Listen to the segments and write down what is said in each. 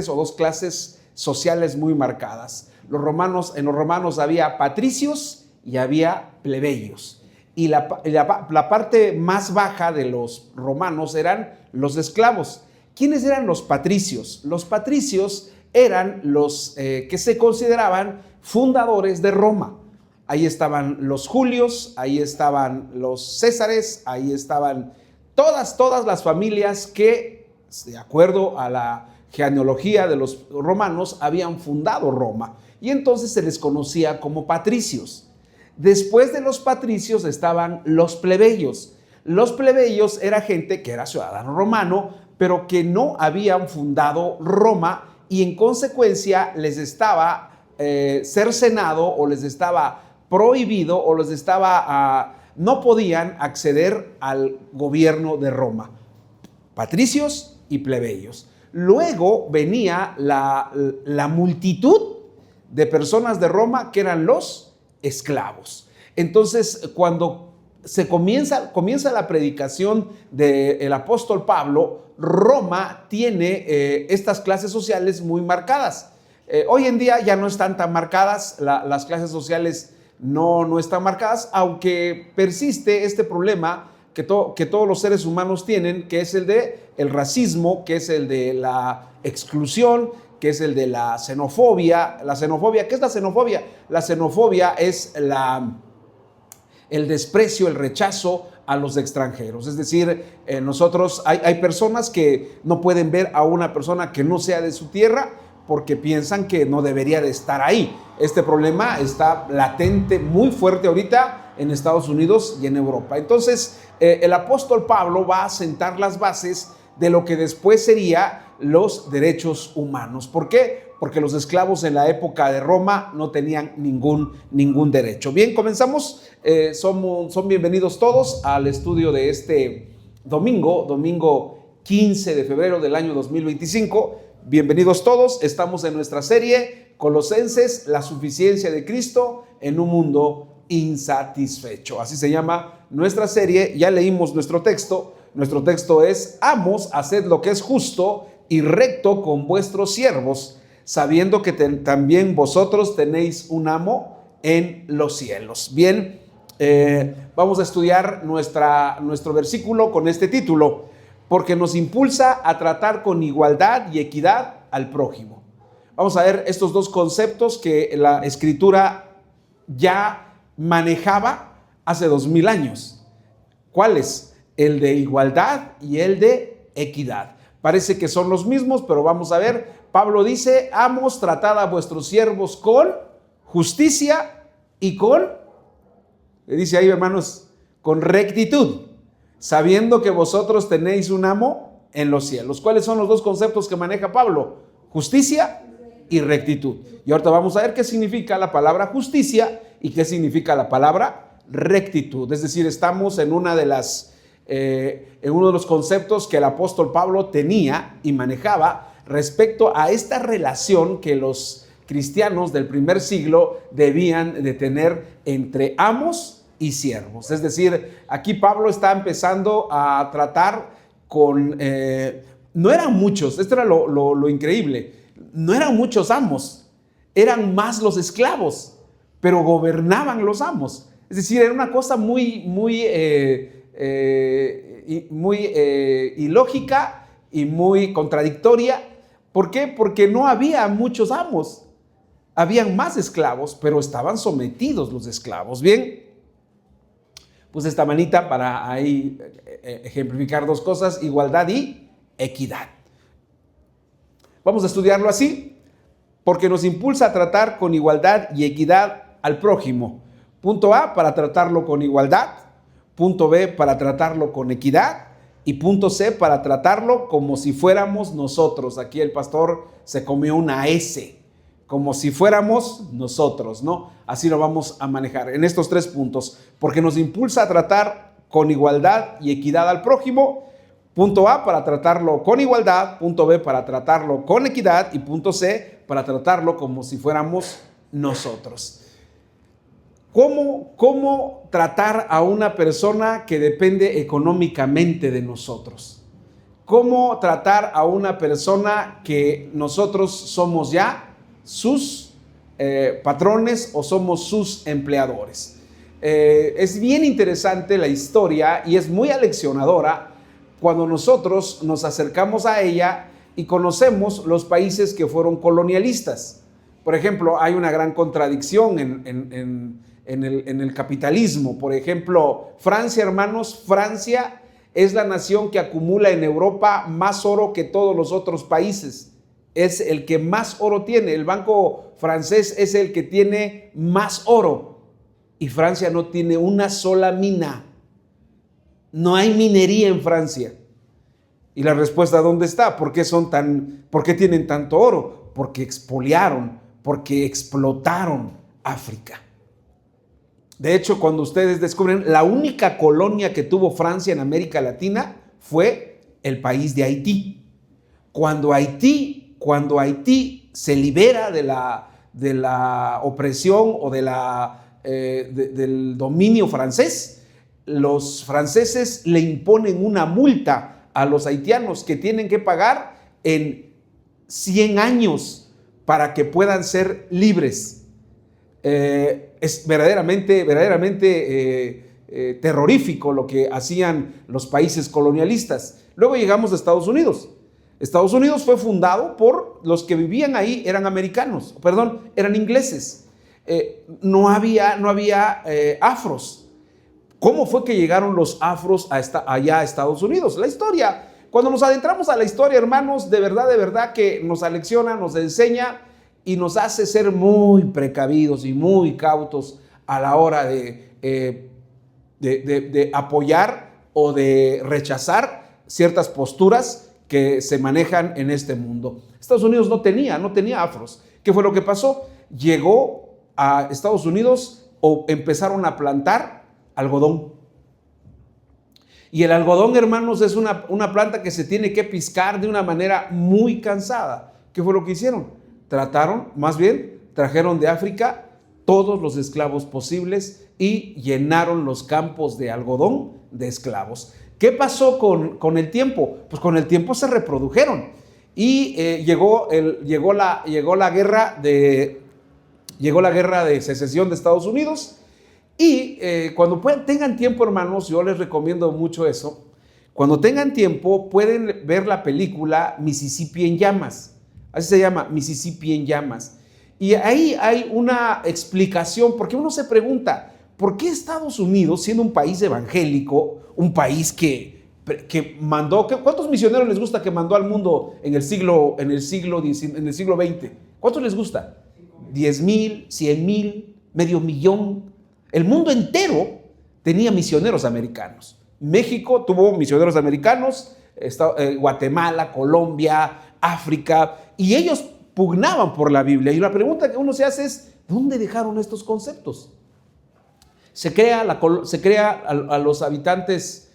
o dos clases sociales muy marcadas. En los romanos había patricios y había plebeyos. Y la parte más baja de los romanos eran los esclavos. ¿Quiénes eran los patricios? Los patricios eran los que se consideraban fundadores de Roma. Ahí estaban los Julios, ahí estaban los Césares, ahí estaban todas las familias que, de acuerdo a la genealogía de los romanos, habían fundado Roma. Y entonces se les conocía como patricios. Después de los patricios estaban los plebeyos. Los plebeyos era gente que era ciudadano romano, pero que no habían fundado Roma y en consecuencia les estaba cercenado o les estaba prohibido o no podían acceder al gobierno de Roma. Patricios y plebeyos. Luego venía la multitud de personas de Roma que eran los esclavos. Entonces, cuando comienza la predicación del apóstol Pablo, Roma tiene estas clases sociales muy marcadas. Hoy en día ya no están tan marcadas, las clases sociales no están marcadas, aunque persiste este problema que todos los seres humanos tienen, que es el de el racismo, que es el de la exclusión, que es el de la xenofobia. La xenofobia, ¿qué es la xenofobia? La xenofobia es el desprecio, el rechazo a los extranjeros. Es decir, nosotros hay personas que no pueden ver a una persona que no sea de su tierra porque piensan que no debería de estar ahí. Este problema está latente, muy fuerte ahorita en Estados Unidos y en Europa. Entonces, el apóstol Pablo va a sentar las bases de lo que después sería los derechos humanos. ¿Por qué? Porque los esclavos en la época de Roma no tenían ningún derecho. Bien, comenzamos. Son bienvenidos todos al estudio de este domingo 15 de febrero del año 2025. Bienvenidos todos. Estamos en nuestra serie Colosenses, la suficiencia de Cristo en un mundo insatisfecho. Así se llama nuestra serie. Ya leímos nuestro texto. Nuestro texto es: amos, haced lo que es justo y recto con vuestros siervos, sabiendo que también vosotros tenéis un amo en los cielos. Bien, vamos a estudiar nuestro versículo con este título: porque nos impulsa a tratar con igualdad y equidad al prójimo. Vamos a ver estos dos conceptos que la Escritura ya manejaba hace 2000 años. ¿Cuáles? El de igualdad y el de equidad. Parece que son los mismos, pero vamos a ver. Pablo dice: amos, tratad a vuestros siervos con justicia y le dice ahí, hermanos, con rectitud, sabiendo que vosotros tenéis un amo en los cielos. ¿Cuáles son los dos conceptos que maneja Pablo? Justicia y rectitud. Y ahorita vamos a ver qué significa la palabra justicia y qué significa la palabra rectitud. Es decir, estamos en uno de los conceptos que el apóstol Pablo tenía y manejaba respecto a esta relación que los cristianos del primer siglo debían de tener entre amos y siervos. Es decir, aquí Pablo está empezando a tratar con... no eran muchos, esto era lo increíble, no eran muchos amos, eran más los esclavos, pero gobernaban los amos. Es decir, era una cosa muy ilógica y muy contradictoria. ¿Por qué? Porque no había muchos amos. Habían más esclavos, pero estaban sometidos los esclavos. Bien, pues esta manita para ahí ejemplificar dos cosas: igualdad y equidad. Vamos a estudiarlo así: porque nos impulsa a tratar con igualdad y equidad al prójimo. Punto A, para tratarlo con igualdad. Punto B, para tratarlo con equidad. Y punto C, para tratarlo como si fuéramos nosotros. Aquí el pastor se comió una S, como si fuéramos nosotros, ¿no? Así lo vamos a manejar en estos tres puntos. Porque nos impulsa a tratar con igualdad y equidad al prójimo. Punto A, para tratarlo con igualdad. Punto B, para tratarlo con equidad. Y punto C, para tratarlo como si fuéramos nosotros. ¿Cómo tratar a una persona que depende económicamente de nosotros? cómo tratar a una persona que nosotros somos ya sus patrones o somos sus empleadores. Es bien interesante la historia y es muy aleccionadora cuando nosotros nos acercamos a ella y conocemos los países que fueron colonialistas. Por ejemplo, hay una gran contradicción en el capitalismo. Por ejemplo, Francia, hermanos, Francia es la nación que acumula en Europa más oro que todos los otros países. Es el que más oro tiene. El banco francés es el que tiene más oro. Y Francia no tiene una sola mina. No hay minería en Francia. Y la respuesta, ¿dónde está? ¿Por qué tienen tanto oro? Porque expoliaron, porque explotaron África. De hecho, cuando ustedes descubren, la única colonia que tuvo Francia en América Latina fue el país de Haití. Cuando Haití se libera de la opresión o del dominio francés, los franceses le imponen una multa a los haitianos que tienen que pagar en 100 años para que puedan ser libres. Es verdaderamente terrorífico lo que hacían los países colonialistas. Luego llegamos a Estados Unidos. Estados Unidos fue fundado por los que vivían ahí, eran ingleses. No había afros. ¿Cómo fue que llegaron los afros allá a Estados Unidos? La historia, cuando nos adentramos a la historia, hermanos, de verdad que nos alecciona, nos enseña y nos hace ser muy precavidos y muy cautos a la hora de apoyar o de rechazar ciertas posturas que se manejan en este mundo. Estados Unidos no tenía afros. ¿Qué fue lo que pasó? Llegó a Estados Unidos o empezaron a plantar algodón. Y el algodón, hermanos, es una planta que se tiene que piscar de una manera muy cansada. ¿Qué fue lo que hicieron? Trajeron de África todos los esclavos posibles y llenaron los campos de algodón de esclavos. ¿Qué pasó con el tiempo? Pues con el tiempo se reprodujeron y llegó la guerra de secesión de Estados Unidos. Y cuando tengan tiempo, hermanos, yo les recomiendo mucho eso. Cuando tengan tiempo, pueden ver la película Mississippi en llamas. Así se llama, Mississippi en llamas. Y ahí hay una explicación, porque uno se pregunta, ¿por qué Estados Unidos, siendo un país evangélico, un país que mandó, ¿cuántos misioneros les gusta que mandó al mundo en el siglo XX? ¿Cuántos les gusta? 10,000, 100,000, 500,000. El mundo entero tenía misioneros americanos. México tuvo misioneros americanos, Guatemala, Colombia, África, y ellos pugnaban por la Biblia. Y la pregunta que uno se hace es, ¿dónde dejaron estos conceptos? Se crea a los habitantes,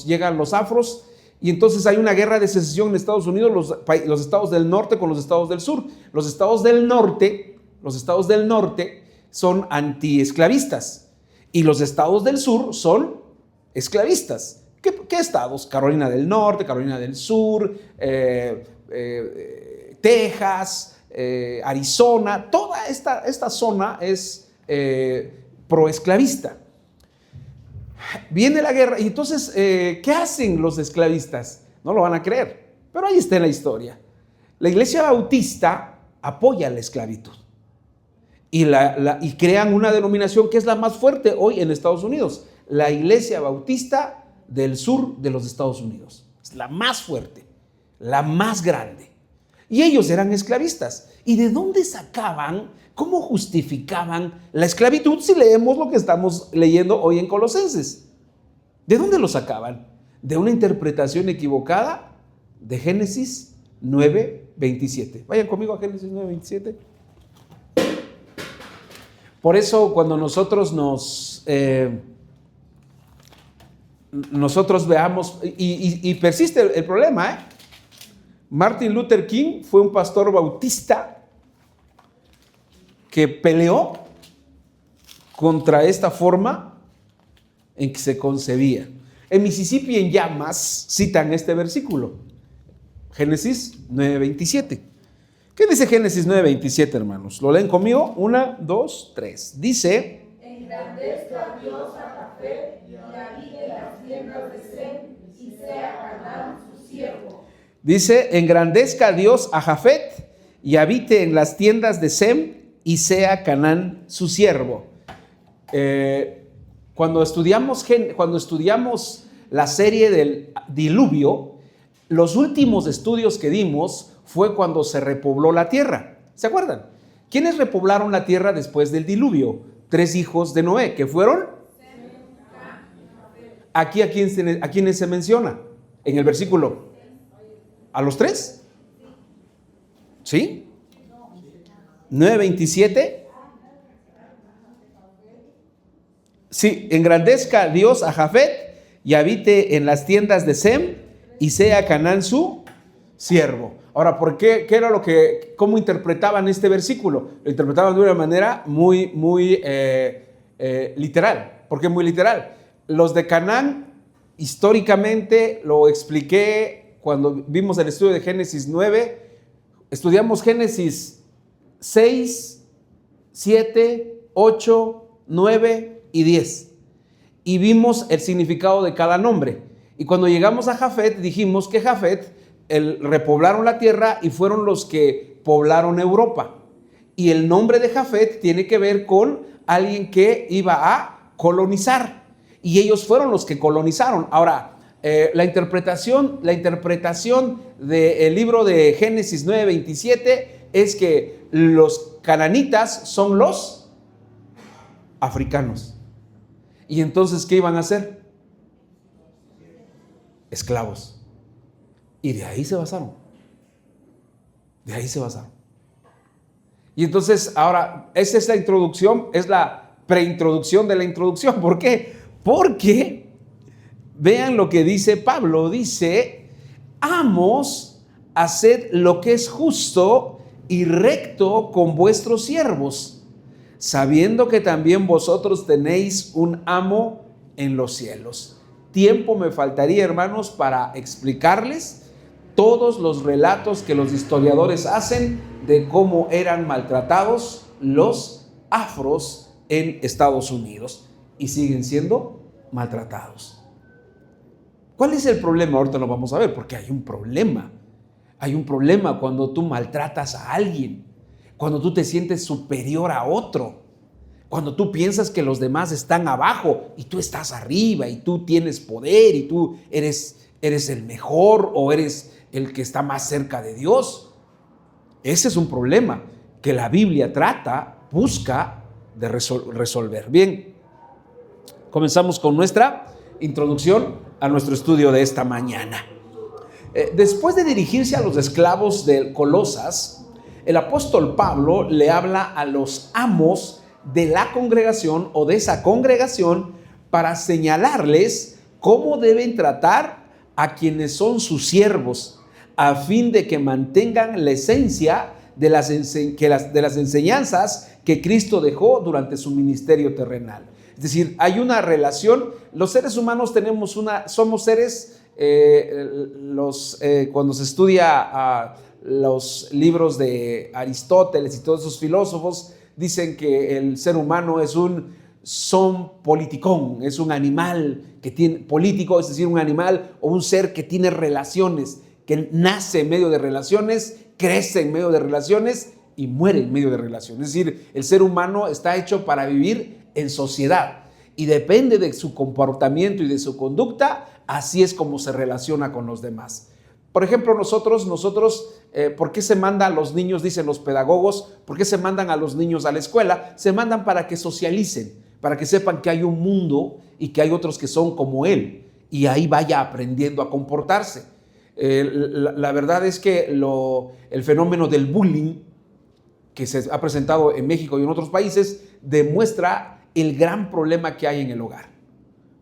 llegan los afros, y entonces hay una guerra de secesión en Estados Unidos, los estados del norte con los estados del sur. Los estados del norte son antiesclavistas y los estados del sur son esclavistas. ¿Qué estados? Carolina del Norte, Carolina del Sur, Texas, Arizona, toda esta zona es proesclavista. Viene la guerra y entonces, ¿qué hacen los esclavistas? No lo van a creer, pero ahí está en la historia. La Iglesia Bautista apoya la esclavitud y crean una denominación que es la más fuerte hoy en Estados Unidos, la Iglesia Bautista del sur de los Estados Unidos. Es la más fuerte, la más grande. Y ellos eran esclavistas. ¿Y de dónde sacaban, cómo justificaban la esclavitud si leemos lo que estamos leyendo hoy en Colosenses? ¿De dónde lo sacaban? De una interpretación equivocada de Génesis 9:27. Vayan conmigo a Génesis 9:27. Por eso cuando nosotros veamos, y persiste el problema, Martin Luther King fue un pastor bautista que peleó contra esta forma en que se concebía. En Mississippi en llamas citan este versículo, Génesis 9:27. ¿Qué dice Génesis 9:27, hermanos? ¿Lo leen conmigo? 1, 2, 3. Dice: engrandezca Dios a Jafet y habite en las tiendas de Sem y sea Canaán su siervo. Dice: engrandezca Dios a Jafet y habite en las tiendas de Sem y sea Canaán su siervo. Cuando estudiamos la serie del diluvio, los últimos estudios que dimos fue cuando se repobló la tierra. ¿Se acuerdan? ¿Quiénes repoblaron la tierra después del diluvio? 3 hijos de Noé, que fueron. Aquí a quiénes se menciona en el versículo. ¿A los 3? ¿Sí? 9:27. Sí, engrandezca Dios a Jafet y habite en las tiendas de Sem y sea Canaán su siervo. Ahora, ¿por qué? ¿Cómo interpretaban este versículo? Lo interpretaban de una manera muy literal. ¿Por qué muy literal? Los de Canaán, históricamente, lo expliqué cuando vimos el estudio de Génesis 9, estudiamos Génesis 6, 7, 8, 9 y 10. Y vimos el significado de cada nombre. Y cuando llegamos a Jafet, dijimos que Jafet repoblaron la tierra y fueron los que poblaron Europa. Y el nombre de Jafet tiene que ver con alguien que iba a colonizar. Y ellos fueron los que colonizaron. Ahora, la interpretación del libro de Génesis 9:27 es que los cananitas son los africanos. ¿Y entonces qué iban a hacer? Esclavos. Y de ahí se basaron. Y entonces ahora, esa es la introducción, es la preintroducción de la introducción. ¿Por qué? Porque vean lo que dice Pablo. Dice: amos, haced lo que es justo y recto con vuestros siervos, sabiendo que también vosotros tenéis un amo en los cielos. Tiempo me faltaría, hermanos, para explicarles todos los relatos que los historiadores hacen de cómo eran maltratados los afros en Estados Unidos y siguen siendo maltratados. ¿Cuál es el problema? Ahorita lo vamos a ver, porque hay un problema. Hay un problema cuando tú maltratas a alguien, cuando tú te sientes superior a otro, cuando tú piensas que los demás están abajo y tú estás arriba y tú tienes poder y tú eres el mejor o eres el que está más cerca de Dios. Ese es un problema que la Biblia busca de resolver. Bien, comenzamos con nuestra introducción a nuestro estudio de esta mañana. Después de dirigirse a los esclavos de Colosas, el apóstol Pablo le habla a los amos de la congregación o de esa congregación para señalarles cómo deben tratar a quienes son sus siervos, a fin de que mantengan la esencia de las enseñanzas que Cristo dejó durante su ministerio terrenal. Es decir, hay una relación. Los seres humanos somos seres, cuando se estudia los libros de Aristóteles y todos esos filósofos, dicen que el ser humano es un son politicón, es un animal que tiene político, es decir, un animal o un ser que tiene relaciones, que nace en medio de relaciones, crece en medio de relaciones y muere en medio de relaciones. Es decir, el ser humano está hecho para vivir en sociedad y depende de su comportamiento y de su conducta, así es como se relaciona con los demás. Por ejemplo, nosotros, ¿por qué se manda a los niños, dicen los pedagogos, por qué se mandan a los niños a la escuela? Se mandan para que socialicen, para que sepan que hay un mundo y que hay otros que son como él, y ahí vaya aprendiendo a comportarse. La verdad es que el fenómeno del bullying que se ha presentado en México y en otros países demuestra el gran problema que hay en el hogar.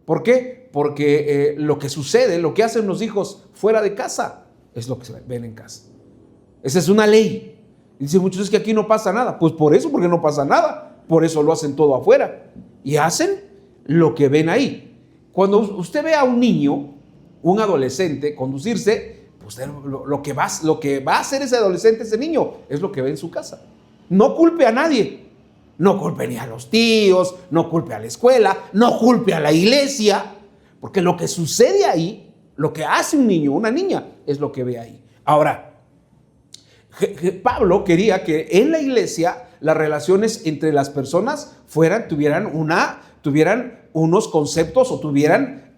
¿Por qué? Porque lo que sucede, lo que hacen los hijos fuera de casa, es lo que se ven en casa. Esa es una ley. Y dicen muchos, es que aquí no pasa nada. Pues por eso, porque no pasa nada. Por eso lo hacen todo afuera. Y hacen lo que ven ahí. Cuando usted ve a un niño, un adolescente, conducirse, pues lo que va a hacer ese adolescente, ese niño, es lo que ve en su casa. No culpe a nadie. No culpe ni a los tíos, no culpe a la escuela, no culpe a la iglesia, porque lo que sucede ahí, lo que hace un niño, una niña, es lo que ve ahí. Ahora, Pablo quería que en la iglesia las relaciones entre las personas tuvieran unos conceptos o tuvieran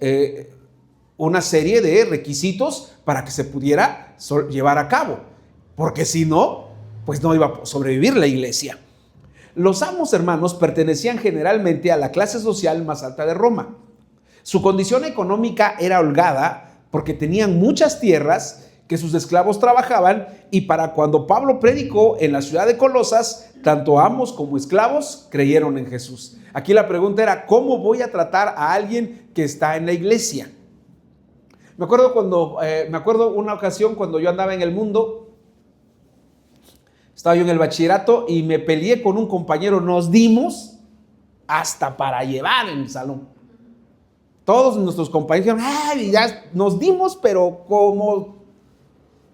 una serie de requisitos para que se pudiera llevar a cabo, porque si no, pues no iba a sobrevivir la iglesia. Los amos, hermanos, pertenecían generalmente a la clase social más alta de Roma. Su condición económica era holgada porque tenían muchas tierras que sus esclavos trabajaban, y para cuando Pablo predicó en la ciudad de Colosas, tanto amos como esclavos creyeron en Jesús. Aquí la pregunta era, ¿cómo voy a tratar a alguien que está en la iglesia? Me acuerdo una ocasión cuando yo andaba en el mundo. Estaba yo en el bachillerato y me peleé con un compañero. Nos dimos hasta para llevar en el salón. Todos nuestros compañeros dijeron, ya nos dimos, pero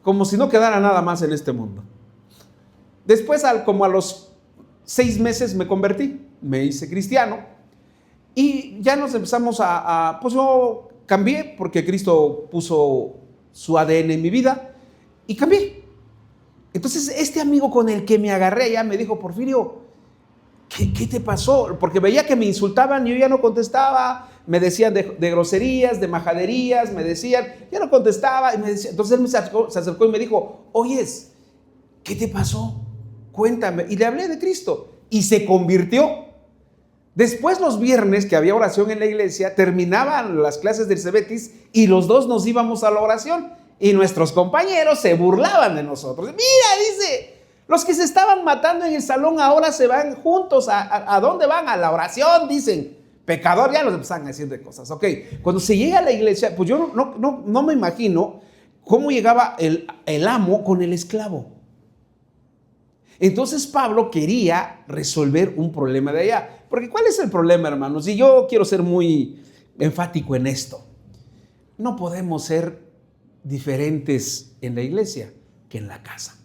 como si no quedara nada más en este mundo. Después, como a los 6 meses me convertí, me hice cristiano y ya nos empezamos pues yo cambié porque Cristo puso su ADN en mi vida y cambié. Entonces este amigo con el que me agarré allá me dijo, Porfirio, ¿qué te pasó? Porque veía que me insultaban y yo ya no contestaba, me decían de groserías, de majaderías, me decían, ya no contestaba. Y me decía, entonces él se acercó y me dijo, oyes, ¿qué te pasó? Cuéntame. Y le hablé de Cristo y se convirtió. Después, los viernes que había oración en la iglesia, terminaban las clases del Cebetis y los dos nos íbamos a la oración. Y nuestros compañeros se burlaban de nosotros. Mira, dice, los que se estaban matando en el salón ahora se van juntos. ¿A dónde van? A la oración, dicen. Pecador, ya nos empezaban a decir de cosas. Ok, cuando se llega a la iglesia, pues yo no me imagino cómo llegaba el amo con el esclavo. Entonces Pablo quería resolver un problema de allá. Porque ¿cuál es el problema, hermanos? Y yo quiero ser muy enfático en esto. No podemos ser diferentes en la iglesia que en la casa.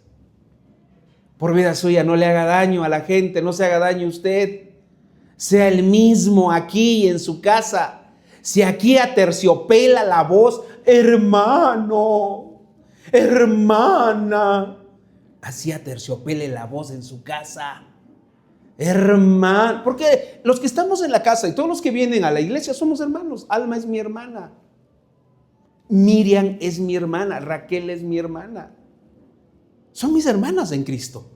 Por vida suya, no le haga daño a la gente, no se haga daño a usted. Sea el mismo aquí en su casa. Si aquí aterciopela la voz, hermano, hermana, así aterciopele la voz en su casa. Hermano, porque los que estamos en la casa y todos los que vienen a la iglesia somos hermanos. Alma es mi hermana. Miriam es mi hermana, Raquel es mi hermana. Son mis hermanas en Cristo.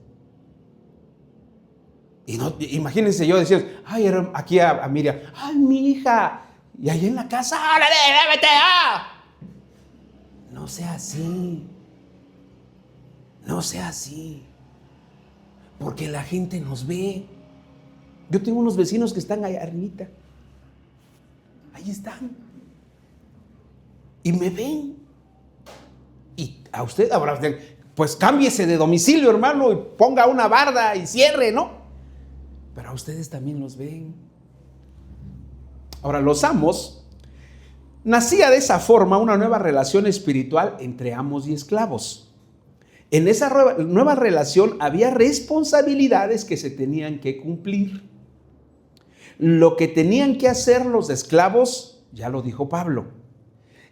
Y no, imagínense yo decir, ay, aquí a Miriam, ay, mi hija, y allá en la casa, ¡órale, vete! No sea así. No sea así. Porque la gente nos ve. Yo tengo unos vecinos que están allá arribita. Ahí están. Y me ven. Y a usted, ahora, pues cámbiese de domicilio, hermano, y ponga una barda y cierre, ¿no? Pero a ustedes también los ven. Ahora, los amos, nacía de esa forma una nueva relación espiritual entre amos y esclavos. En esa nueva relación había responsabilidades que se tenían que cumplir. Lo que tenían que hacer los esclavos, ya lo dijo Pablo.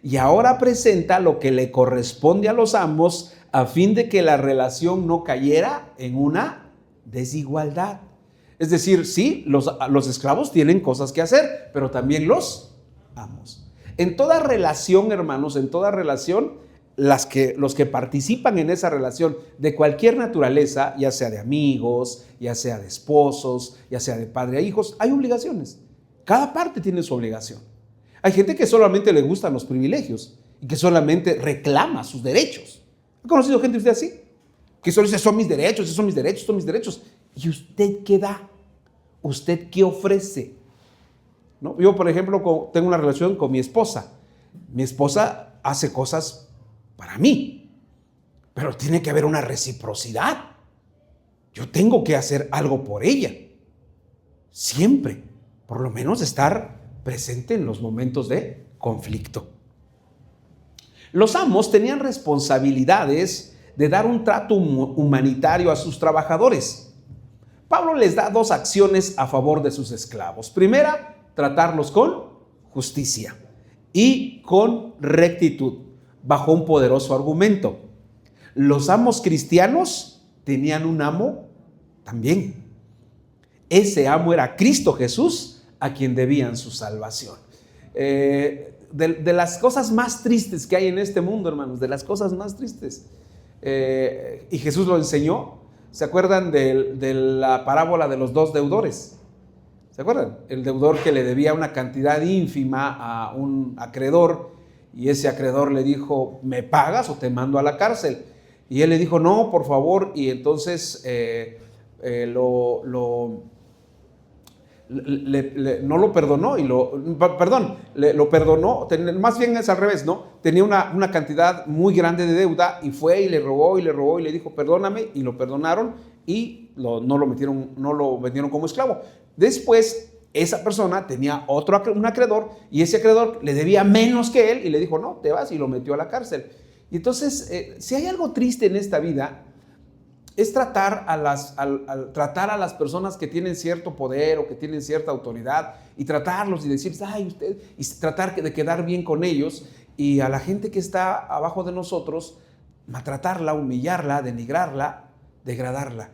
Y ahora presenta lo que le corresponde a los amos a fin de que la relación no cayera en una desigualdad. Es decir, sí, los esclavos tienen cosas que hacer, pero también los amos. En toda relación, hermanos, en toda relación, los que participan en esa relación de cualquier naturaleza, ya sea de amigos, ya sea de esposos, ya sea de padre a hijos, hay obligaciones. Cada parte tiene su obligación. Hay gente que solamente le gustan los privilegios y que solamente reclama sus derechos. ¿Ha conocido gente usted así? Que solo dice, son mis derechos, son mis derechos, son mis derechos. ¿Y usted qué da? ¿Usted qué ofrece? ¿No? Yo, por ejemplo, tengo una relación con mi esposa. Mi esposa hace cosas para mí, pero tiene que haber una reciprocidad. Yo tengo que hacer algo por ella. Siempre, por lo menos estar presente en los momentos de conflicto. Los amos tenían responsabilidades de dar un trato humanitario a sus trabajadores. Pablo les da 2 acciones a favor de sus esclavos. Primera, tratarlos con justicia y con rectitud, bajo un poderoso argumento. Los amos cristianos tenían un amo también. Ese amo era Cristo Jesús, a quien debían su salvación. De las cosas más tristes que hay en este mundo, hermanos, de las cosas más tristes, y Jesús lo enseñó. ¿Se acuerdan de la parábola de los 2 deudores? ¿Se acuerdan? El deudor que le debía una cantidad ínfima a un acreedor, y ese acreedor le dijo: ¿me pagas o te mando a la cárcel? Y él le dijo: no, por favor. Y entonces no lo perdonó, lo perdonó, más bien es al revés, ¿no? Tenía una cantidad muy grande de deuda y fue y le robó y le dijo: perdóname, y lo perdonaron y no lo metieron como esclavo. Después, esa persona tenía un acreedor, y ese acreedor le debía menos que él y le dijo: no, te vas, y lo metió a la cárcel. Y entonces, si hay algo triste en esta vida, es tratar a las personas que tienen cierto poder o que tienen cierta autoridad, y tratarlos y decirles: ay, usted, y tratar de quedar bien con ellos, y a la gente que está abajo de nosotros, maltratarla, humillarla, denigrarla, degradarla.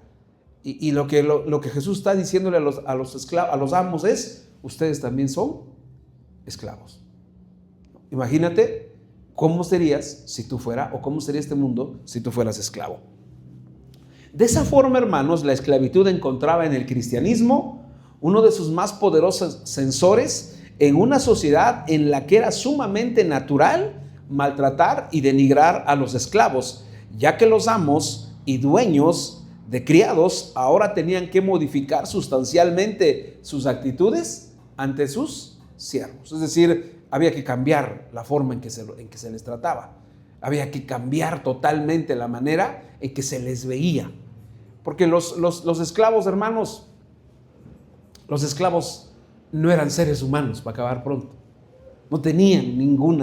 Y lo que Jesús está diciéndole a los amos es: ustedes también son esclavos. Imagínate cómo serías si tú fueras, o cómo sería este mundo si tú fueras esclavo. De esa forma, hermanos, la esclavitud encontraba en el cristianismo uno de sus más poderosos sensores en una sociedad en la que era sumamente natural maltratar y denigrar a los esclavos, ya que los amos y dueños de criados ahora tenían que modificar sustancialmente sus actitudes ante sus siervos. Es decir, había que cambiar la forma en que se les trataba. Había que cambiar totalmente la manera en que se les veía. Porque los esclavos, hermanos, los esclavos no eran seres humanos, para acabar pronto. No tenían ningún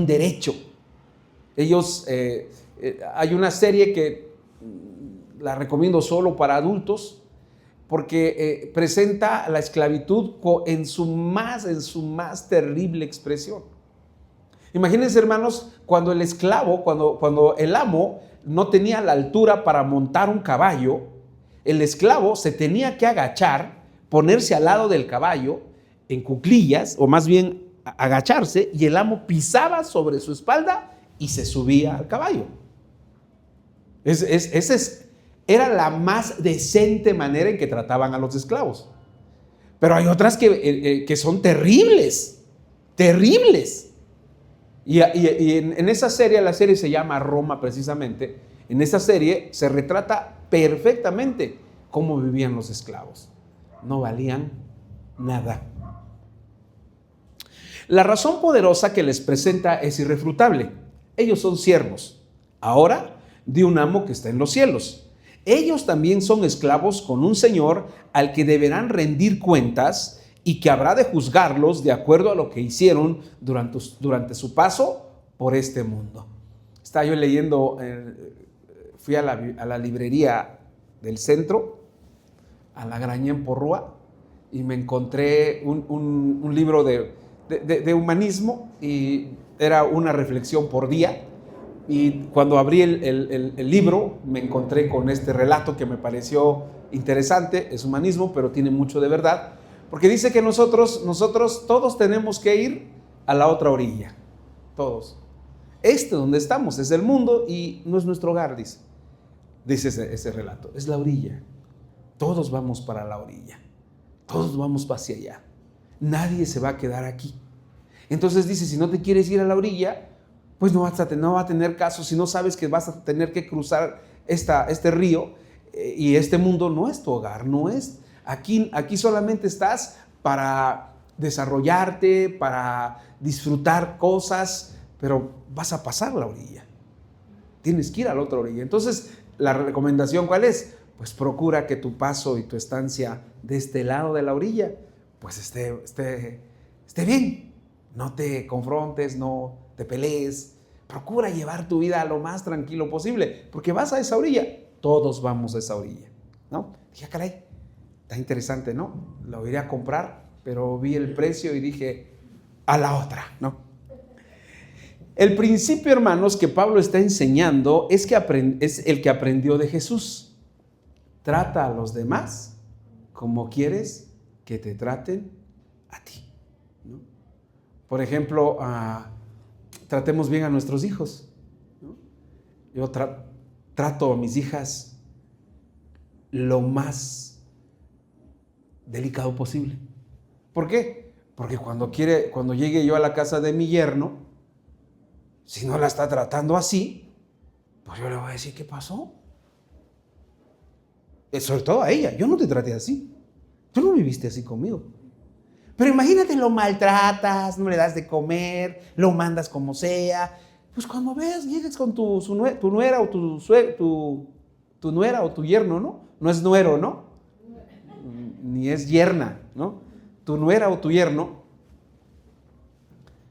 derecho. Ellos, hay una serie que la recomiendo solo para adultos, porque presenta la esclavitud en su más terrible expresión. Imagínense, hermanos, cuando el esclavo, cuando el amo no tenía la altura para montar un caballo, el esclavo se tenía que agachar, ponerse al lado del caballo en cuclillas, o más bien agacharse, y el amo pisaba sobre su espalda y se subía al caballo. Era la más decente manera en que trataban a los esclavos. Pero hay otras que son terribles. Y en esa serie, la serie se llama Roma precisamente, en esa serie se retrata perfectamente cómo vivían los esclavos. No valían nada. La razón poderosa que les presenta es irrefutable. Ellos son siervos, ahora de un amo que está en los cielos. Ellos también son esclavos con un Señor al que deberán rendir cuentas, y que habrá de juzgarlos de acuerdo a lo que hicieron durante su paso por este mundo. Estaba yo leyendo, fui a la librería del centro, a la Graña en Porrúa, y me encontré un libro de humanismo, y era una reflexión por día. Y cuando abrí el libro, me encontré con este relato que me pareció interesante. Es humanismo, pero tiene mucho de verdad. Porque dice que nosotros todos tenemos que ir a la otra orilla. Todos. Donde estamos es el mundo y no es nuestro hogar, dice ese relato. Es la orilla. Todos vamos para la orilla. Todos vamos hacia allá. Nadie se va a quedar aquí. Entonces dice, si no te quieres ir a la orilla, pues no va a tener caso. Si no sabes que vas a tener que cruzar este río, y este mundo no es tu hogar, no es. Aquí solamente estás para desarrollarte, para disfrutar cosas, pero vas a pasar la orilla. Tienes que ir a la otra orilla. Entonces, la recomendación, ¿cuál es? Pues procura que tu paso y tu estancia de este lado de la orilla, pues esté bien. No te confrontes, no te pelees. Procura llevar tu vida lo más tranquilo posible, porque vas a esa orilla. Todos vamos a esa orilla, ¿no? Dije, caray, está interesante, ¿no? Lo iré a comprar, pero vi el precio y dije, a la otra, ¿no? El principio, hermanos, que Pablo está enseñando es el que aprendió de Jesús. Trata a los demás como quieres que te traten a ti, ¿no? Por ejemplo, tratemos bien a nuestros hijos, ¿no? Yo trato a mis hijas lo más delicado posible. ¿Por qué? Porque cuando llegue yo a la casa de mi yerno, si no la está tratando así, pues yo le voy a decir, ¿qué pasó? Sobre todo a ella, yo no te traté así. Tú no viviste así conmigo. Pero imagínate, lo maltratas, no le das de comer, lo mandas como sea. Pues cuando llegues con tu nuera o tu nuera o tu yerno, ¿no? No es nuero, ¿no? Ni es yerna, ¿no? Tu nuera o tu yerno.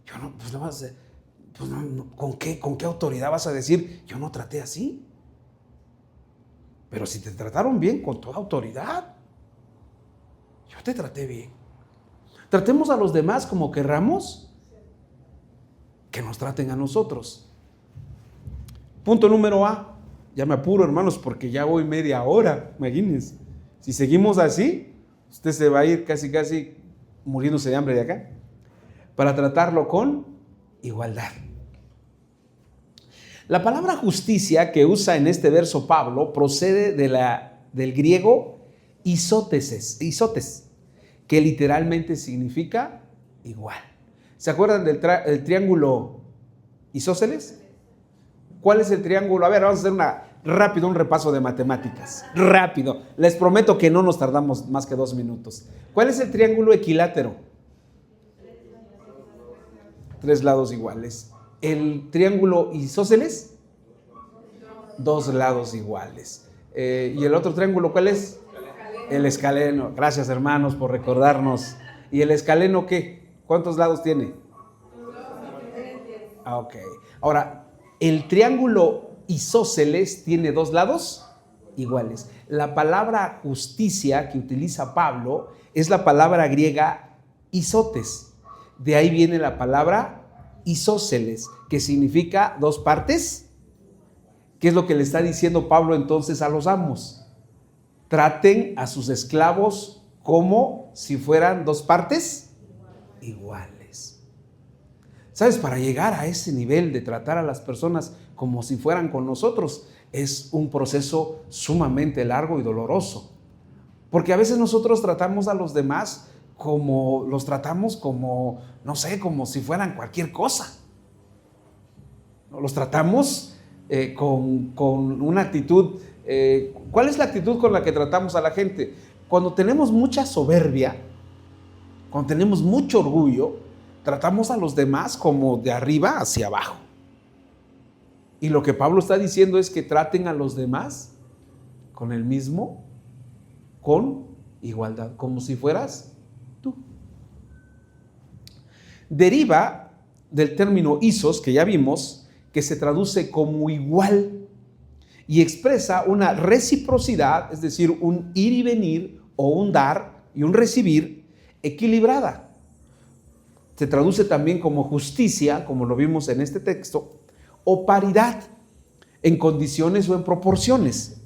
Yo no, pues no vas a... Pues no, ¿con qué autoridad vas a decir, yo no traté así? Pero si te trataron bien, con toda autoridad. Yo te traté bien. Tratemos a los demás como querramos que nos traten a nosotros. Punto número A. Ya me apuro, hermanos, porque ya voy media hora. Imagínense. Si seguimos así, usted se va a ir casi muriéndose de hambre de acá. Para tratarlo con igualdad. La palabra justicia que usa en este verso Pablo procede del griego isótes, que literalmente significa igual. ¿Se acuerdan del triángulo isósceles? ¿Cuál es el triángulo? A ver, vamos a hacer un repaso de matemáticas. Rápido. Les prometo que no nos tardamos más que 2 minutos. ¿Cuál es el triángulo equilátero? 3 lados iguales. El triángulo isósceles, 2 lados iguales. ¿Y el otro triángulo cuál es? El escaleno. Gracias, hermanos, por recordarnos. ¿Y el escaleno qué? ¿Cuántos lados tiene? Ok. Ahora, el triángulo isósceles tiene 2 lados iguales. La palabra justicia que utiliza Pablo es la palabra griega isotes. De ahí viene la palabra isósceles, que significa 2 partes. ¿Qué es lo que le está diciendo Pablo entonces a los amos? Traten a sus esclavos como si fueran 2 partes iguales. ¿Sabes? Para llegar a ese nivel de tratar a las personas como si fueran con nosotros, es un proceso sumamente largo y doloroso. Porque a veces nosotros tratamos a los demás los tratamos como, no sé, como si fueran cualquier cosa. Los tratamos con una actitud. ¿Cuál es la actitud con la que tratamos a la gente? Cuando tenemos mucha soberbia, cuando tenemos mucho orgullo, tratamos a los demás como de arriba hacia abajo. Y lo que Pablo está diciendo es que traten a los demás con igualdad, como si fueras tú. Deriva del término isos, que ya vimos, que se traduce como igual y expresa una reciprocidad, es decir, un ir y venir o un dar y un recibir equilibrada. Se traduce también como justicia, como lo vimos en este texto, o paridad en condiciones o en proporciones.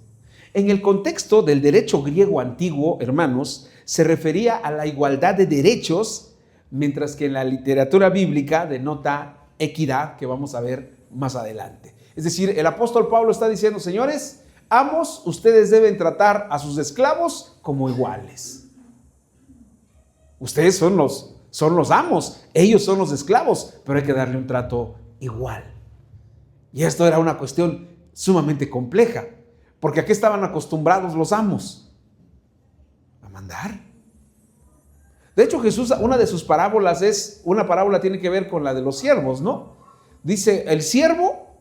En el contexto del derecho griego antiguo, hermanos, se refería a la igualdad de derechos, mientras que en la literatura bíblica denota equidad, que vamos a ver más adelante. Es decir, el apóstol Pablo está diciendo, señores, amos, ustedes deben tratar a sus esclavos como iguales. Ustedes son los amos, ellos son los esclavos, pero hay que darle un trato igual. Y esto era una cuestión sumamente compleja, porque ¿a qué estaban acostumbrados los amos? A mandar. De hecho, Jesús, una de sus parábolas una parábola tiene que ver con la de los siervos, ¿no? Dice, el siervo,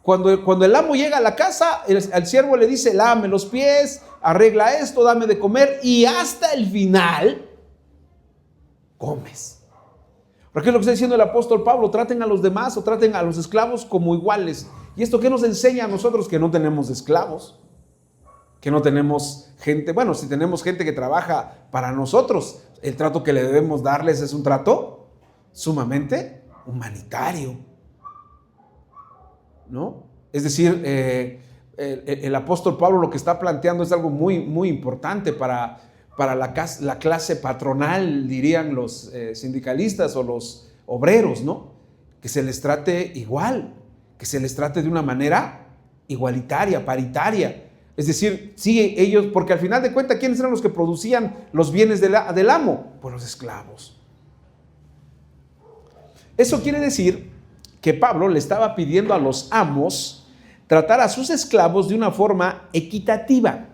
cuando el amo llega a la casa, al siervo le dice, lávame los pies, arregla esto, dame de comer, y hasta el final comes. Porque es lo que está diciendo el apóstol Pablo: traten a los demás o traten a los esclavos como iguales. ¿Y esto qué nos enseña a nosotros? Que no tenemos esclavos, que no tenemos gente, bueno, si tenemos gente que trabaja para nosotros, el trato que le debemos darles es un trato sumamente humanitario, ¿no? Es decir, el apóstol Pablo lo que está planteando es algo muy, muy importante para la clase patronal, dirían los sindicalistas o los obreros, ¿no? Que se les trate igual, que se les trate de una manera igualitaria, paritaria. Es decir, sí, ellos, porque al final de cuentas, ¿quiénes eran los que producían los bienes del amo? Pues los esclavos. Eso quiere decir que Pablo le estaba pidiendo a los amos tratar a sus esclavos de una forma equitativa.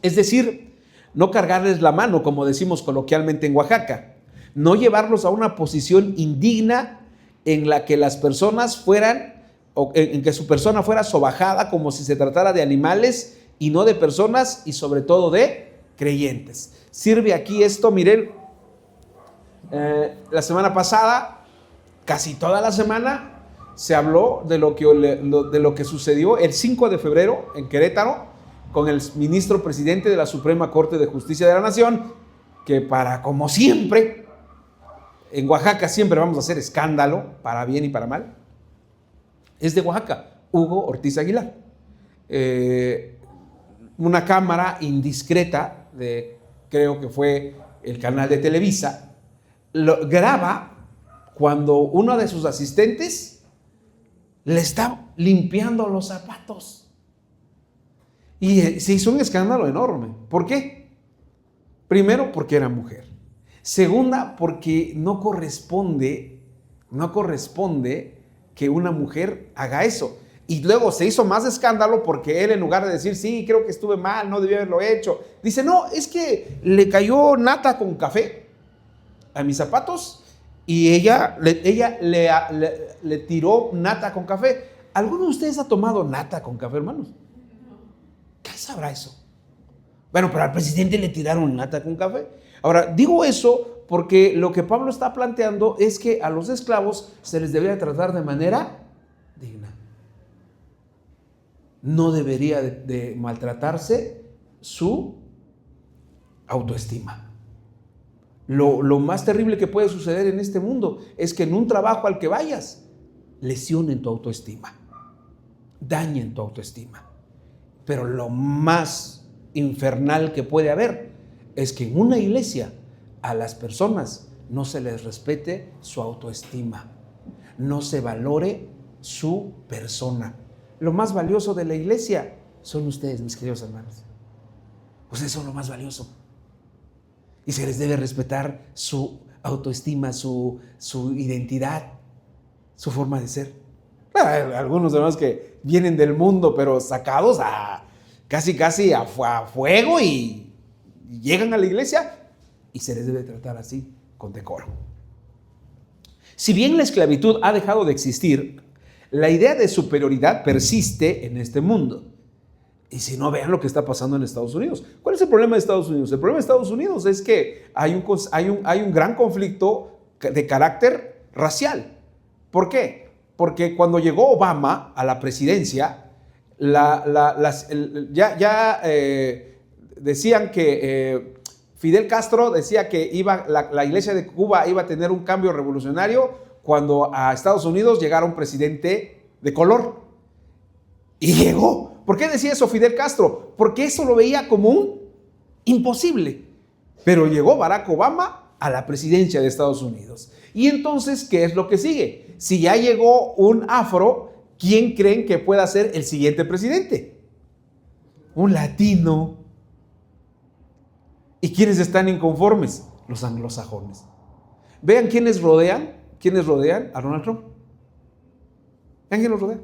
Es decir, no cargarles la mano, como decimos coloquialmente en Oaxaca. No llevarlos a una posición indigna en la que las personas fueran, o en que su persona fuera sobajada como si se tratara de animales y no de personas, y sobre todo de creyentes. Sirve aquí esto, miren, la semana pasada, casi toda la semana, se habló de lo que sucedió el 5 de febrero en Querétaro con el ministro presidente de la Suprema Corte de Justicia de la Nación, que como siempre, en Oaxaca siempre vamos a hacer escándalo, para bien y para mal. Es de Oaxaca, Hugo Ortiz Aguilar. Una cámara indiscreta, creo que fue el canal de Televisa, graba cuando uno de sus asistentes le está limpiando los zapatos. Y se hizo un escándalo enorme. ¿Por qué? Primero, porque era mujer. Segunda, porque no corresponde que una mujer haga eso. Y luego se hizo más escándalo porque él, en lugar de decir, sí, creo que estuve mal, no debí haberlo hecho, dice, no, es que le cayó nata con café a mis zapatos y ella le tiró nata con café. ¿Alguno de ustedes ha tomado nata con café, hermanos? ¿Qué sabrá eso? Bueno, pero al presidente le tiraron nata con café. Ahora, digo eso porque lo que Pablo está planteando es que a los esclavos se les debería tratar de manera digna. No debería de maltratarse su autoestima. Lo más terrible que puede suceder en este mundo es que en un trabajo al que vayas, lesionen tu autoestima, dañen tu autoestima. Pero lo más infernal que puede haber es que en una iglesia a las personas no se les respete su autoestima, no se valore su persona. Lo más valioso de la iglesia son ustedes, mis queridos hermanos. Ustedes son lo más valioso. Y se les debe respetar su autoestima, su identidad, su forma de ser. Algunos hermanos que vienen del mundo, pero sacados casi a fuego y llegan a la iglesia y se les debe tratar así, con decoro. Si bien la esclavitud ha dejado de existir, la idea de superioridad persiste en este mundo. Y si no, vean lo que está pasando en Estados Unidos. ¿Cuál es el problema de Estados Unidos? El problema de Estados Unidos es que hay un gran conflicto de carácter racial. ¿Por qué? Porque cuando llegó Obama a la presidencia, decían que Fidel Castro decía que la iglesia de Cuba iba a tener un cambio revolucionario cuando a Estados Unidos llegara un presidente de color. Y llegó. ¿Por qué decía eso Fidel Castro? Porque eso lo veía como un imposible. Pero llegó Barack Obama a la presidencia de Estados Unidos. Y entonces, ¿qué es lo que sigue? Si ya llegó un afro, ¿quién creen que pueda ser el siguiente presidente? Un latino. ¿Y quiénes están inconformes? Los anglosajones. Vean quiénes rodean a Donald Trump. Vean quién los rodea.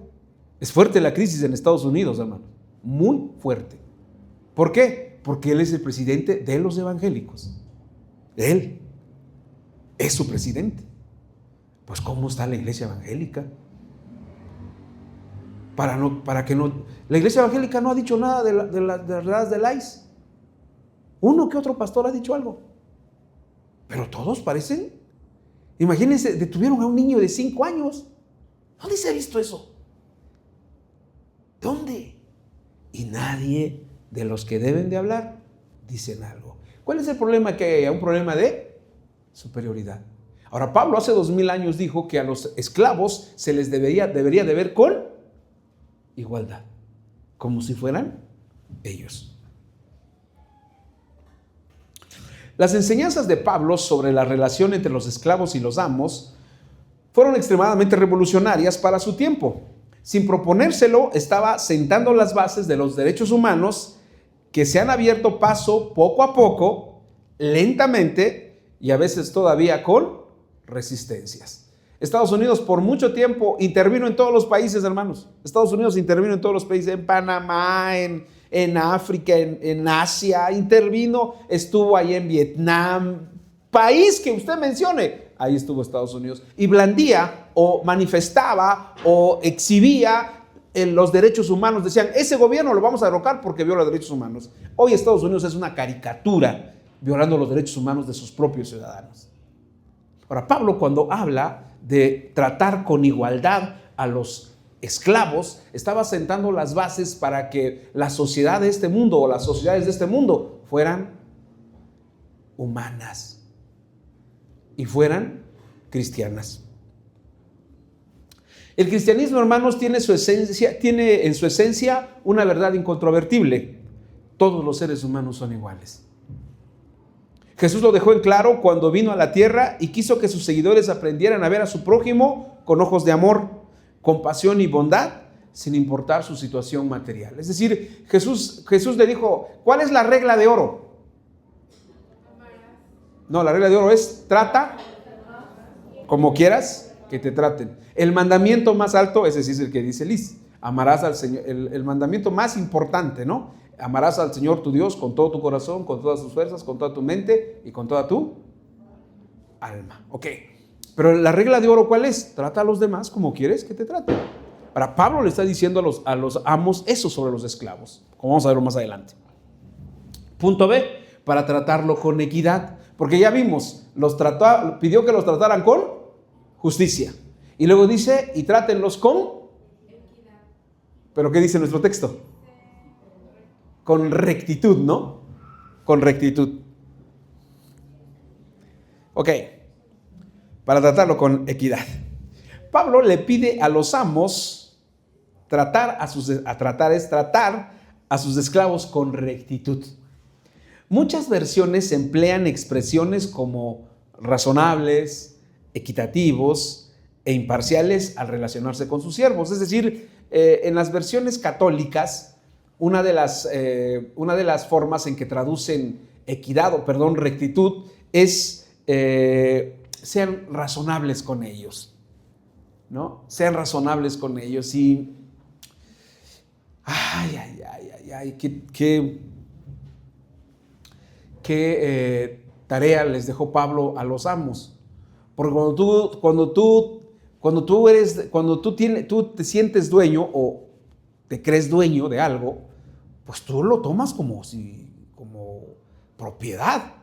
Es fuerte la crisis en Estados Unidos, hermano. Muy fuerte. ¿Por qué? Porque él es el presidente de los evangélicos. Él es su presidente. Pues ¿cómo está la iglesia evangélica? La iglesia evangélica no ha dicho nada de las verdades del ICE. Uno que otro pastor ha dicho algo. Pero todos parecen. Imagínense, detuvieron a un niño de 5 años. ¿Dónde se ha visto eso? ¿Dónde? Y nadie de los que deben de hablar dicen algo. ¿Cuál es el problema que hay? Un problema de superioridad. Ahora, Pablo hace 2000 años dijo que a los esclavos se les debería de ver con igualdad, como si fueran ellos. Las enseñanzas de Pablo sobre la relación entre los esclavos y los amos fueron extremadamente revolucionarias para su tiempo. Sin proponérselo, estaba sentando las bases de los derechos humanos que se han abierto paso poco a poco, lentamente y a veces todavía con resistencias. Estados Unidos por mucho tiempo intervino en todos los países, hermanos. Estados Unidos intervino en todos los países, en Panamá, en África, en Asia, intervino, estuvo ahí en Vietnam, país que usted mencione, ahí estuvo Estados Unidos, y blandía o manifestaba o exhibía los derechos humanos. Decían, ese gobierno lo vamos a derrocar porque viola derechos humanos. Hoy Estados Unidos es una caricatura violando los derechos humanos de sus propios ciudadanos. Ahora, Pablo, cuando habla de tratar con igualdad a los esclavos, estaba sentando las bases para que la sociedad de este mundo o las sociedades de este mundo fueran humanas y fueran cristianas. El cristianismo, hermanos, tiene en su esencia una verdad incontrovertible. Todos los seres humanos son iguales. Jesús lo dejó en claro cuando vino a la tierra y quiso que sus seguidores aprendieran a ver a su prójimo con ojos de amor, compasión y bondad, sin importar su situación material. Es decir, Jesús le dijo, ¿cuál es la regla de oro? No, la regla de oro es, trata como quieras que te traten. El mandamiento más alto, ese sí es el que dice Liz, amarás al Señor, el mandamiento más importante, ¿no? Amarás al Señor tu Dios con todo tu corazón, con todas tus fuerzas, con toda tu mente y con toda tu alma. Ok, pero la regla de oro, ¿cuál es? Trata a los demás como quieres que te traten. Ahora, Pablo le está diciendo a los amos eso sobre los esclavos, como vamos a verlo más adelante. Punto B, para tratarlo con equidad, porque ya vimos, pidió que los trataran con justicia. Y luego dice, y trátenlos con equidad. ¿Pero qué dice nuestro texto? Con rectitud, ¿no? Con rectitud. Ok, para tratarlo con equidad. Pablo le pide a los amos tratar a sus esclavos con rectitud. Muchas versiones emplean expresiones como razonables, equitativos e imparciales al relacionarse con sus siervos. Es decir, en las versiones católicas, una de las formas en que traducen rectitud es sean razonables con ellos, ¿no? Sean razonables con ellos y qué tarea les dejó Pablo a los amos. Porque cuando tú te sientes dueño o te crees dueño de algo, pues tú lo tomas como propiedad.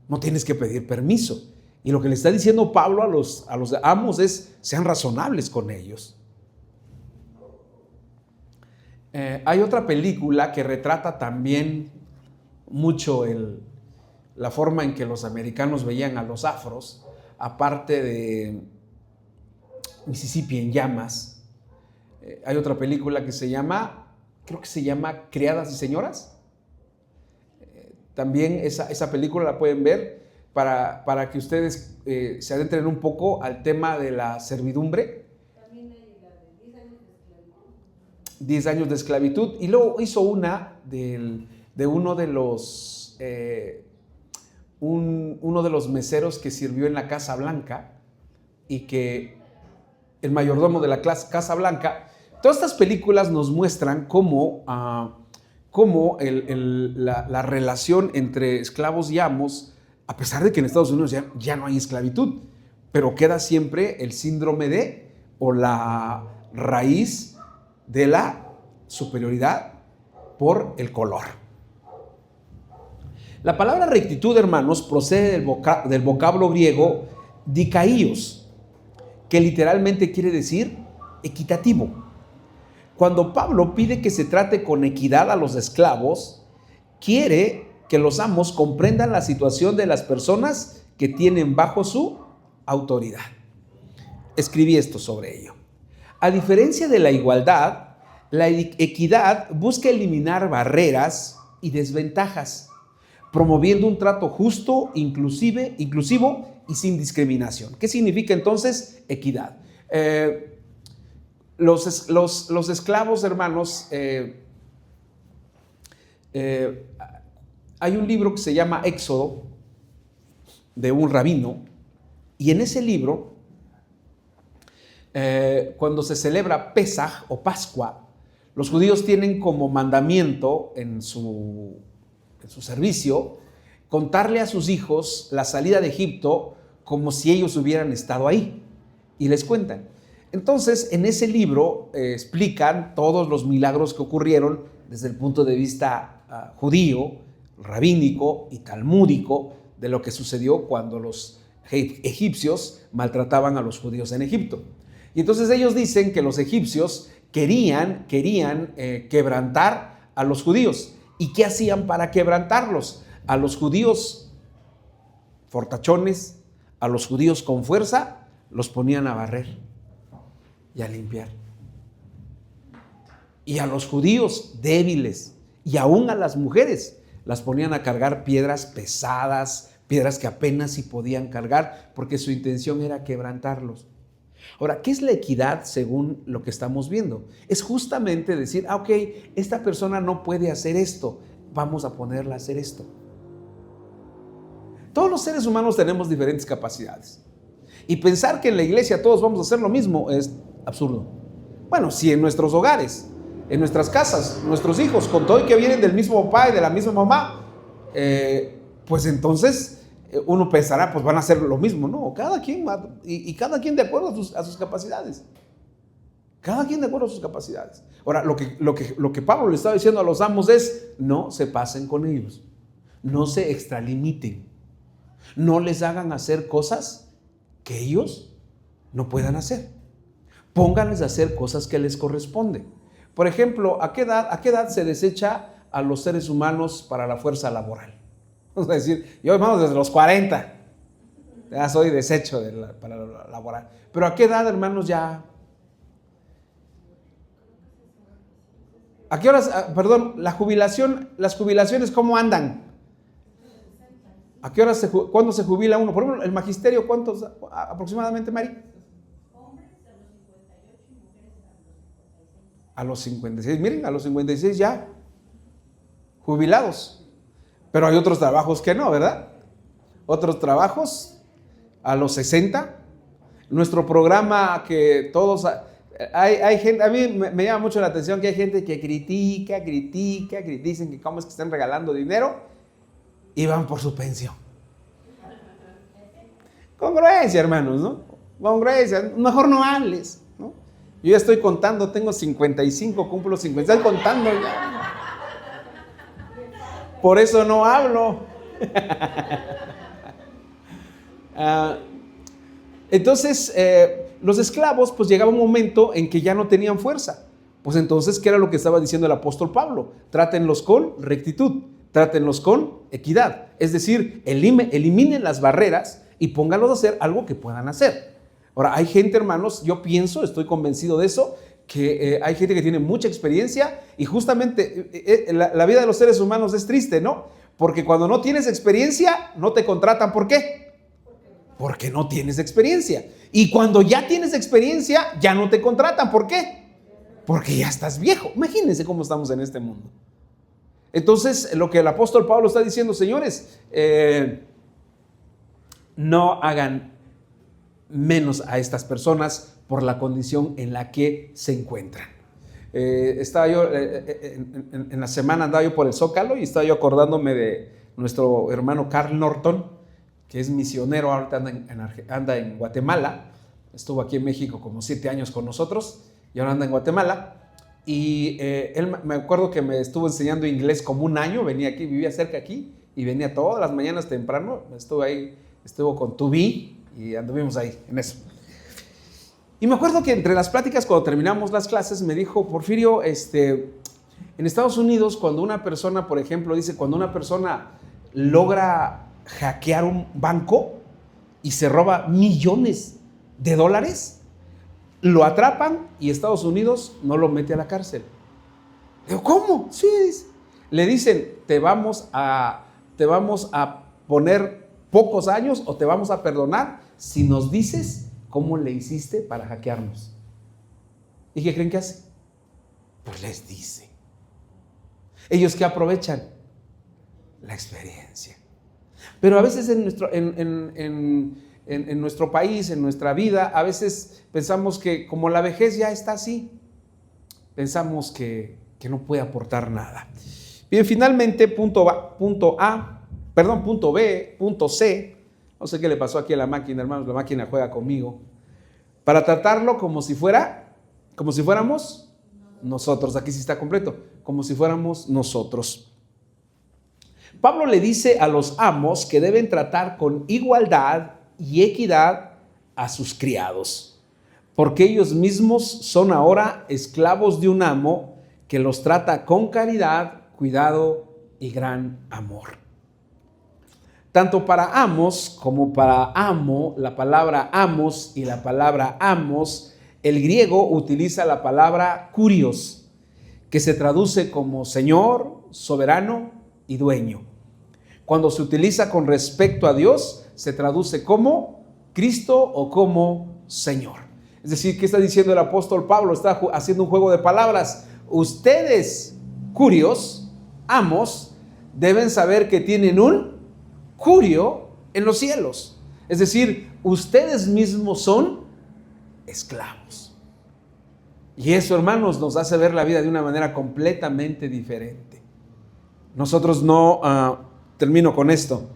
No tienes que pedir permiso. Y lo que le está diciendo Pablo a los amos es, sean razonables con ellos. Hay otra película que retrata también mucho la forma en que los americanos veían a los afros, aparte de Mississippi en llamas. Hay otra película que creo que se llama Criadas y Señoras. También esa película la pueden ver para que ustedes se adentren un poco al tema de la servidumbre. También hay la de 10 años de esclavitud. 10 años de esclavitud. Y luego hizo una de uno de los meseros que sirvió en la Casa Blanca y que el mayordomo de la Casa Blanca. Todas estas películas nos muestran cómo la relación entre esclavos y amos, a pesar de que en Estados Unidos ya no hay esclavitud, pero queda siempre el síndrome o la raíz de la superioridad por el color. La palabra rectitud, hermanos, procede del vocablo griego dikaios, que literalmente quiere decir equitativo. Cuando Pablo pide que se trate con equidad a los esclavos, quiere que los amos comprendan la situación de las personas que tienen bajo su autoridad. Escribí esto sobre ello. A diferencia de la igualdad, la equidad busca eliminar barreras y desventajas, promoviendo un trato justo, inclusivo y sin discriminación. ¿Qué significa entonces equidad? Los esclavos, hermanos, hay un libro que se llama Éxodo, de un rabino, y en ese libro, cuando se celebra Pesaj o Pascua, los judíos tienen como mandamiento en su servicio contarle a sus hijos la salida de Egipto como si ellos hubieran estado ahí, y les cuentan. Entonces, en ese libro explican todos los milagros que ocurrieron desde el punto de vista judío, rabínico y talmúdico de lo que sucedió cuando los egipcios maltrataban a los judíos en Egipto. Y entonces ellos dicen que los egipcios querían quebrantar a los judíos. ¿Y qué hacían para quebrantarlos? A los judíos fortachones, a los judíos con fuerza, los ponían a barrer y a limpiar. Y a los judíos débiles y aún a las mujeres las ponían a cargar piedras pesadas, piedras que apenas si podían cargar, porque su intención era quebrantarlos. Ahora, ¿qué es la equidad según lo que estamos viendo? Es justamente decir, ok, esta persona no puede hacer esto, vamos a ponerla a hacer esto. Todos los seres humanos tenemos diferentes capacidades. Y pensar que en la iglesia todos vamos a hacer lo mismo es absurdo. Bueno, si en nuestros hogares, en nuestras casas, nuestros hijos, con todo y que vienen del mismo papá y de la misma mamá, pues entonces uno pensará, pues van a hacer lo mismo. No, cada quien va, y cada quien de acuerdo a sus capacidades. Cada quien de acuerdo a sus capacidades. Ahora, lo que Pablo le estaba diciendo a los amos es, no se pasen con ellos, no se extralimiten, no les hagan hacer cosas que ellos no puedan hacer. Pónganles a hacer cosas que les corresponden. Por ejemplo, ¿a qué edad se desecha a los seres humanos para la fuerza laboral? Vamos a decir, yo, hermanos, desde los 40 ya soy desecho para la laboral. Pero ¿a qué edad, hermanos, ya? ¿A qué horas? Perdón, las jubilaciones, ¿cómo andan? ¿A qué horas cuándo se jubila uno? Por ejemplo, el magisterio, ¿cuántos aproximadamente, Mari? A los 56, miren, a los 56 ya jubilados. Pero hay otros trabajos que no, ¿verdad? Otros trabajos a los 60. Nuestro programa que todos... Hay gente, a mí me llama mucho la atención que hay gente que critica, dicen que cómo es que están regalando dinero y van por su pensión. Congruencia, hermanos, ¿no? Congruencia, mejor no hables, ¿no? Yo ya estoy contando, tengo 55, cumplo 50, estoy contando ya. Por eso no hablo. Entonces, los esclavos, pues llegaba un momento en que ya no tenían fuerza. Pues entonces, ¿qué era lo que estaba diciendo el apóstol Pablo? Trátenlos con rectitud, trátenlos con equidad. Es decir, eliminen las barreras y pónganlos a hacer algo que puedan hacer. Ahora, hay gente, hermanos, yo pienso, estoy convencido de eso, que hay gente que tiene mucha experiencia y justamente la vida de los seres humanos es triste, ¿no? Porque cuando no tienes experiencia, no te contratan. ¿Por qué? Porque no tienes experiencia. Y cuando ya tienes experiencia, ya no te contratan. ¿Por qué? Porque ya estás viejo. Imagínense cómo estamos en este mundo. Entonces, lo que el apóstol Pablo está diciendo, señores, no hagan menos a estas personas por la condición en la que se encuentran. Estaba yo, en la semana andaba yo por el Zócalo y estaba yo acordándome de nuestro hermano Carl Norton, que es misionero, ahorita anda en Guatemala, estuvo aquí en México como 7 años con nosotros y ahora anda en Guatemala. Y él, me acuerdo que me estuvo enseñando inglés como un año, venía aquí, vivía cerca aquí, y venía todas las mañanas temprano. Estuvo con Tubí y anduvimos ahí en eso. Y me acuerdo que entre las pláticas, cuando terminamos las clases, me dijo, Porfirio, en Estados Unidos, cuando una persona, por ejemplo, cuando una persona logra hackear un banco y se roba millones de dólares, lo atrapan y Estados Unidos no lo mete a la cárcel. Digo, ¿cómo? Sí, le dicen, te vamos a poner pocos años o te vamos a perdonar si nos dices cómo le hiciste para hackearnos. ¿Y qué creen que hace? Pues les dice. ¿Ellos qué aprovechan? La experiencia. Pero a veces en nuestro país, en nuestra vida, a veces pensamos que como la vejez ya está así, pensamos que no puede aportar nada. Bien, finalmente, punto C, no sé qué le pasó aquí a la máquina, hermanos, la máquina juega conmigo, para tratarlo como si fuéramos nosotros. Aquí sí está completo, como si fuéramos nosotros. Pablo le dice a los amos que deben tratar con igualdad y equidad a sus criados, porque ellos mismos son ahora esclavos de un amo que los trata con caridad, cuidado y gran amor. Tanto para amos como para amo, la palabra amos y la palabra amos, el griego utiliza la palabra kurios, que se traduce como señor, soberano y dueño. Cuando se utiliza con respecto a Dios, se traduce como Cristo o como Señor. Es decir, ¿qué está diciendo el apóstol Pablo? Está haciendo un juego de palabras. Ustedes, curios, amos, deben saber que tienen un curio en los cielos. Es decir, ustedes mismos son esclavos. Y eso, hermanos, nos hace ver la vida de una manera completamente diferente. Nosotros termino con esto.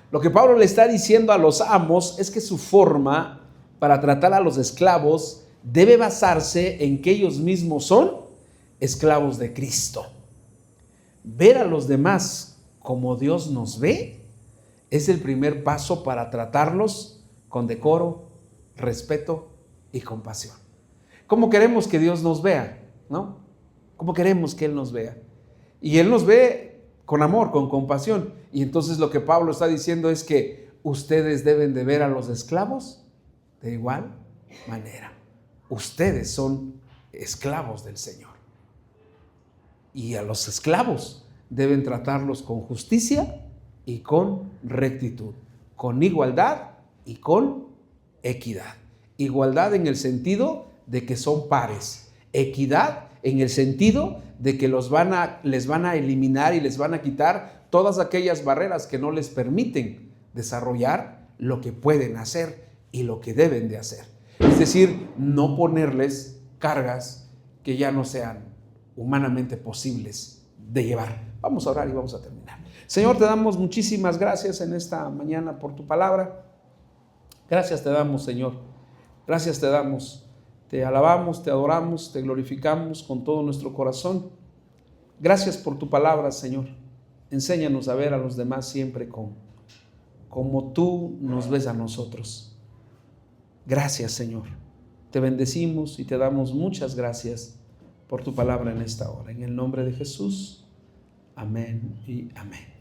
Lo que Pablo le está diciendo a los amos es que su forma para tratar a los esclavos debe basarse en que ellos mismos son esclavos de Cristo. Ver a los demás como Dios nos ve es el primer paso para tratarlos con decoro, respeto y compasión. ¿Cómo queremos que Dios nos vea? ¿No? ¿Cómo queremos que Él nos vea? Y Él nos ve con amor, con compasión. Y entonces lo que Pablo está diciendo es que ustedes deben de ver a los esclavos de igual manera. Ustedes son esclavos del Señor. Y a los esclavos deben tratarlos con justicia y con rectitud, con igualdad y con equidad. Igualdad en el sentido de que son pares. Equidad en el sentido de que les van a eliminar y les van a quitar todas aquellas barreras que no les permiten desarrollar lo que pueden hacer y lo que deben de hacer. Es decir, no ponerles cargas que ya no sean humanamente posibles de llevar. Vamos a orar y vamos a terminar. Señor, te damos muchísimas gracias en esta mañana por tu palabra. Gracias te damos, Señor. Gracias te damos. Te alabamos, te adoramos, te glorificamos con todo nuestro corazón. Gracias por tu palabra, Señor. Enséñanos a ver a los demás siempre como tú nos ves a nosotros. Gracias, Señor. Te bendecimos y te damos muchas gracias por tu palabra en esta hora. En el nombre de Jesús. Amén y amén.